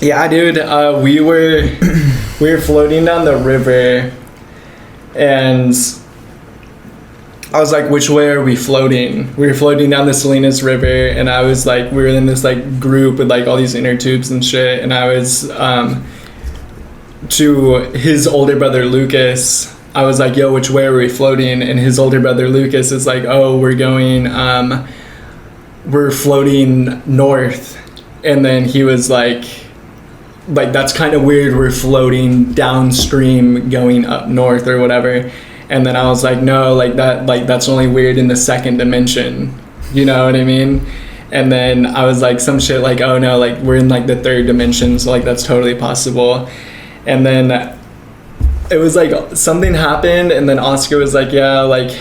Yeah, dude. We were floating down the river, and I was like, "Which way are we floating?" We were floating down the Salinas River, and I was like, we were in this like group with like all these inner tubes and shit, and I was to his older brother Lucas. I was like, "Yo, which way are we floating?" And his older brother Lucas is like, "Oh, we're floating north." And then he was like that's kind of weird, we're floating downstream going up north or whatever. And then I was like, no, that's only weird in the second dimension, you know what I mean? And then I was like some shit like, oh no, like we're in like the third dimension, so like that's totally possible. And then it was like something happened, and then Oscar was like, yeah, like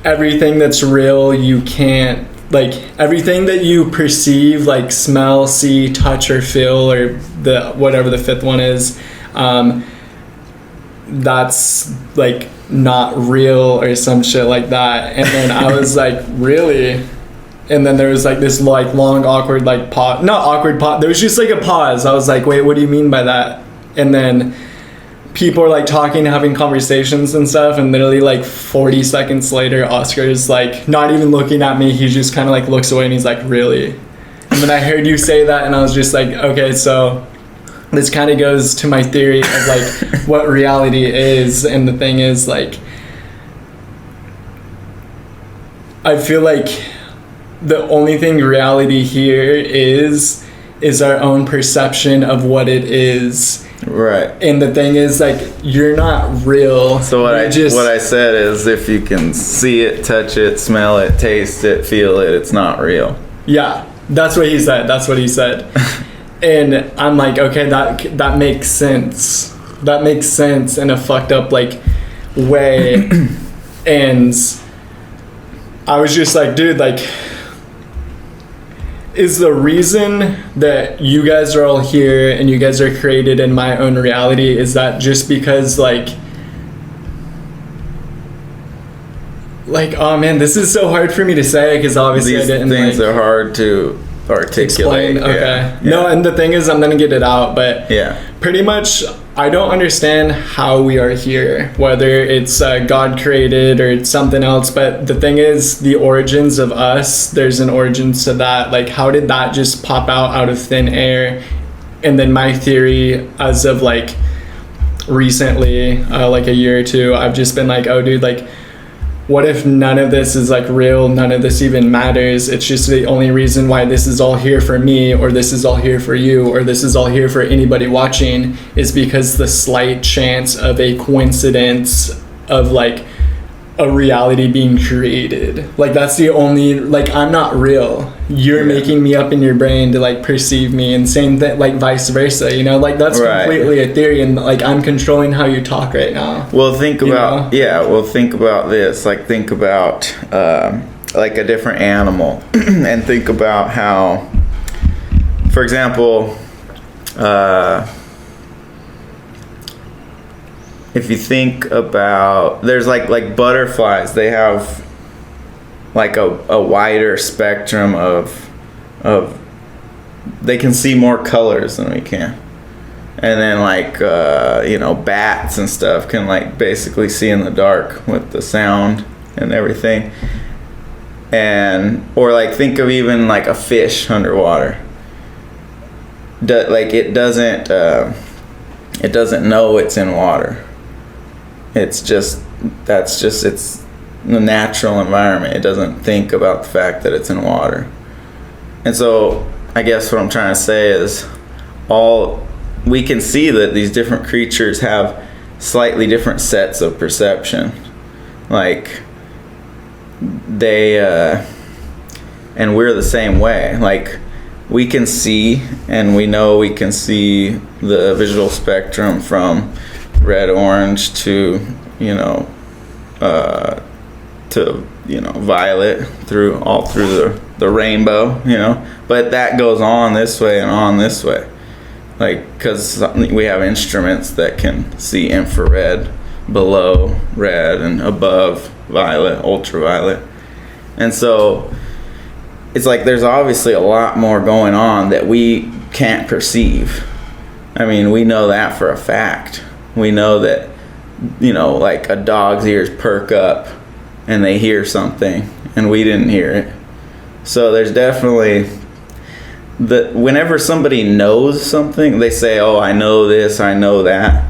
everything that's real, you can't, like everything that you perceive, like smell, see, touch, or feel, or the whatever the fifth one is, that's like not real or some shit like that. And then I was like, really? And then there was like this like long awkward like pause, not awkward pause, there was just like a pause. I was like, wait, what do you mean by that? And then people are like talking, having conversations and stuff, and literally like 40 seconds later, Oscar's like not even looking at me, he just kind of like looks away and he's like, really? And then I heard you say that, and I was just like, okay, so this kind of goes to my theory of like what reality is. And the thing is, like, I feel like the only thing reality here is our own perception of what it is. Right. And the thing is, like, you're not real. So what I said is, if you can see it, touch it, smell it, taste it, feel it, it's not real. Yeah, that's what he said. And I'm like, okay, that makes sense. That makes sense in a fucked up like way. And I was just like, dude, like, is the reason that you guys are all here and you guys are created in my own reality, is that just because like, oh man, this is so hard for me to say, because obviously these I didn't things like, are hard to articulate. explain. Okay. Yeah. No, and the thing is, I'm gonna get it out, but Yeah. pretty much I don't understand how we are here, whether it's God created or it's something else. But the thing is, the origins of us, there's an origins to that. Like, how did that just pop out of thin air? And then my theory, as of like recently, like a year or two, I've just been like, oh dude, like, what if none of this is like real? None of this even matters. It's just the only reason why this is all here for me, or this is all here for you, or this is all here for anybody watching, is because the slight chance of a coincidence of like a reality being created. Like, that's the only, like, I'm not real. You're making me up in your brain to like perceive me, and same thing, like vice versa, you know, like that's Right. completely a theory, and like I'm controlling how you talk right now. Well, think about know? think about this. Like, think about like a different animal, and think about how, for example, if you think about, there's like butterflies, they have like a wider spectrum of they can see more colors than we can. And then like bats and stuff can like basically see in the dark with the sound and everything. And or like think of even like a fish underwater. It doesn't know it's in water. It's just it's the natural environment. It doesn't think about the fact that it's in water. And so I guess what I'm trying to say is, we can see that these different creatures have slightly different sets of perception. Like they and we're the same way. Like, we can see, and we know we can see the visual spectrum from red, orange to violet, through the rainbow, but that goes on this way and on this way, like, because we have instruments that can see infrared, below red, and above violet, ultraviolet. And so it's like there's obviously a lot more going on that we can't perceive. I mean, we know that for a fact. We know that, like a dog's ears perk up and they hear something and we didn't hear it. So there's definitely whenever somebody knows something, they say, "Oh, I know this, I know that."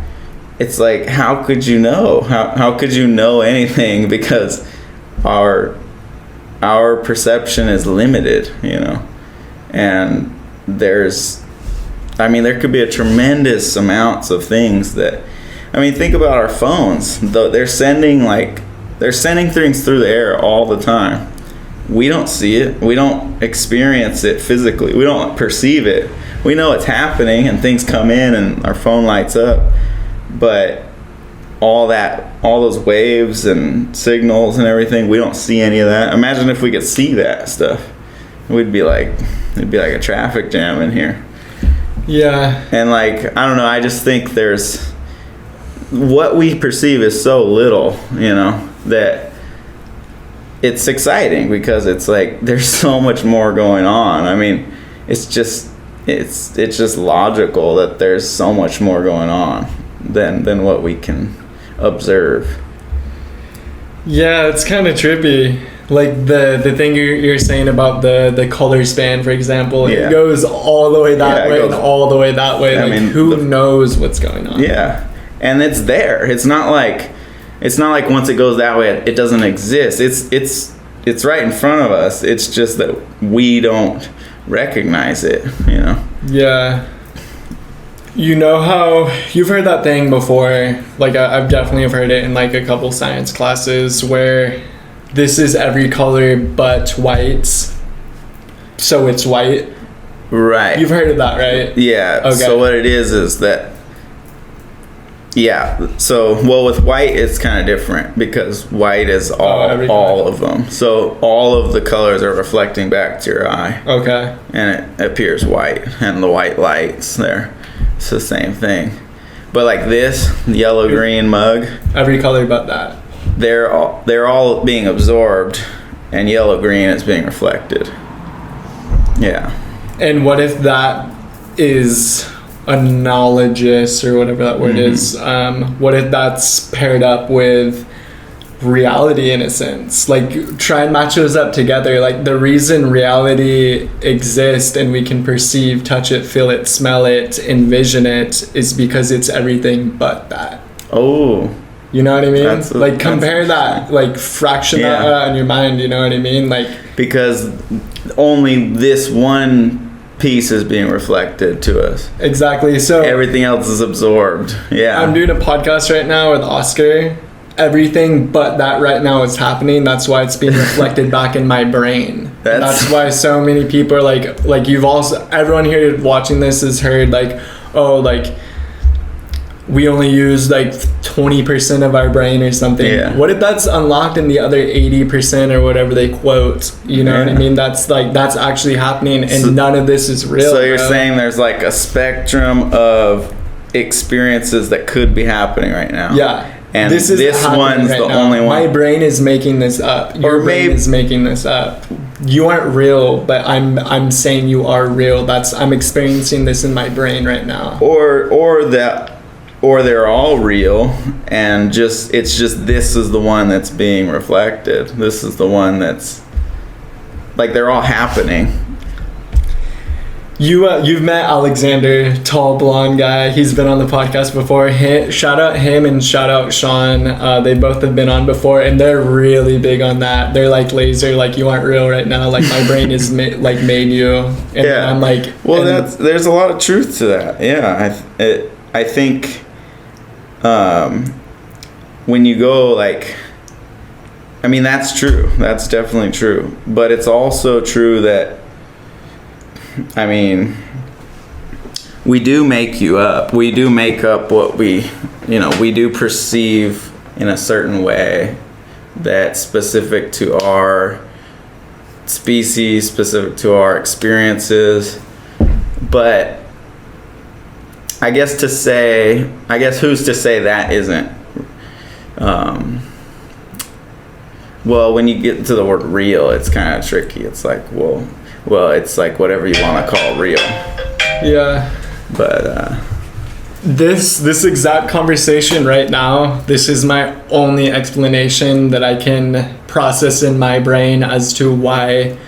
It's like, how could you know? How could you know anything? Because our perception is limited, and there could be a tremendous amounts of things that, think about our phones. They're sending things through the air all the time. We don't see it. We don't experience it physically. We don't perceive it. We know it's happening and things come in and our phone lights up. But all those waves and signals and everything, we don't see any of that. Imagine if we could see that stuff. It'd be like a traffic jam in here. Yeah. And I don't know, I just think there's what we perceive is so little, that it's exciting because it's like there's so much more going on. It's just logical that there's so much more going on than what we can observe. Yeah, it's kind of trippy. Like the thing you're saying about the color span, for example, it goes all the way that way and all the way that way. Who knows what's going on? Yeah, and it's there. It's not like once it goes that way, it doesn't exist. It's right in front of us. It's just that we don't recognize it. Yeah. How you've heard that thing before? I've definitely heard it in a couple science classes where this is every color but white, so it's white. Right. You've heard of that, right? Yeah. Okay. So what it is that. Yeah. So with white it's kind of different because white is all of them. So all of the colors are reflecting back to your eye. Okay. And it appears white, and the white lights there. It's the same thing. But this yellow green mug, every color but that. They're all being absorbed, and yellow green is being reflected. Yeah. And what if that is analogous, or whatever that word is? What if that's paired up with reality in a sense? Try and match those up together. The reason reality exists and we can perceive, touch it, feel it, smell it, envision it is because it's everything but that. Oh. You know what I mean? Compare that, fraction that out in your mind, you know what I mean? Because only this one piece is being reflected to us. Exactly. So everything else is absorbed. Yeah. I'm doing a podcast right now with Oscar. Everything but that right now is happening. That's why it's being reflected back in my brain. That's why so many people are like you've also, everyone here watching this has heard we only use 20% of our brain or something. Yeah. What if that's unlocked in the other 80% or whatever they quote? You know what I mean? That's actually happening, and none of this is real. So you're saying there's a spectrum of experiences that could be happening right now. Yeah. And this one's the only one. My brain is making this up. Your brain is making this up. You aren't real, but I'm saying you are real. I'm experiencing this in my brain right now. Or they're all real, and it's just this is the one that's being reflected. This is the one that's they're all happening. You've met Alexander, tall blonde guy. He's been on the podcast before. Shout out him and shout out Sean. They both have been on before, and they're really big on that. They're laser, you aren't real right now. My brain is made you. And I'm there's a lot of truth to that. Yeah, I think. When you go that's true. That's definitely true. But it's also true that, we do make you up. We do make up what we do perceive in a certain way that's specific to our species, specific to our experiences. But I guess who's to say that isn't? Well, when you get to the word real, it's kind of tricky. It's like, well, it's like whatever you want to call real. Yeah. But this exact conversation right now, this is my only explanation that I can process in my brain as to why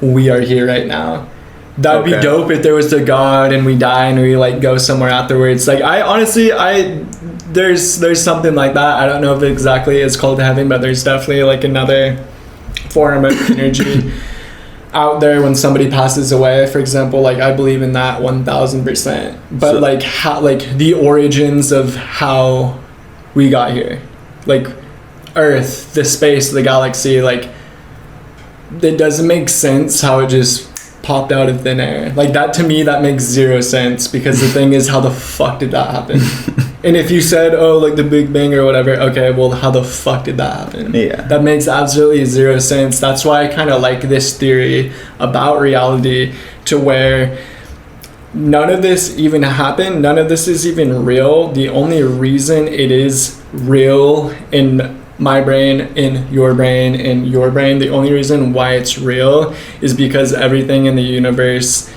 we are here right now. That'd be dope if there was a God and we die and we like go somewhere afterwards. Like I honestly, there's something like that. I don't know if exactly it's called heaven, but there's definitely like another form of energy out there when somebody passes away. For example, like I believe in that 1000%. But so, like how, like the origins of how we got here, like Earth, the space, the galaxy, like it doesn't make sense how it just popped out of thin air. Like that to me, that makes zero sense, because the thing is, how the fuck did that happen? And if you said, oh, like the Big Bang or whatever, okay, well, how the fuck did that happen? Yeah. That makes absolutely zero sense. That's why I kind of like this theory about reality, to where none of this even happened. None of this is even real. The only reason it is real in my brain, in your brain, in your brain, the only reason why it's real is because everything in the universe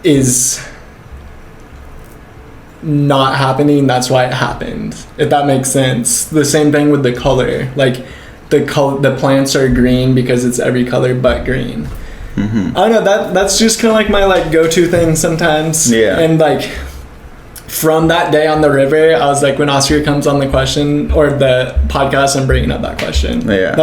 is not happening. That's why it happened, if that makes sense. The same thing with the color. Like the plants are green because it's every color but green. Mm-hmm. I don't know, that's just kind of like my like go-to thing sometimes. Yeah. And like from that day on the river, I was like, when Oscar comes on the question or the podcast, I'm bringing up that question. Yeah.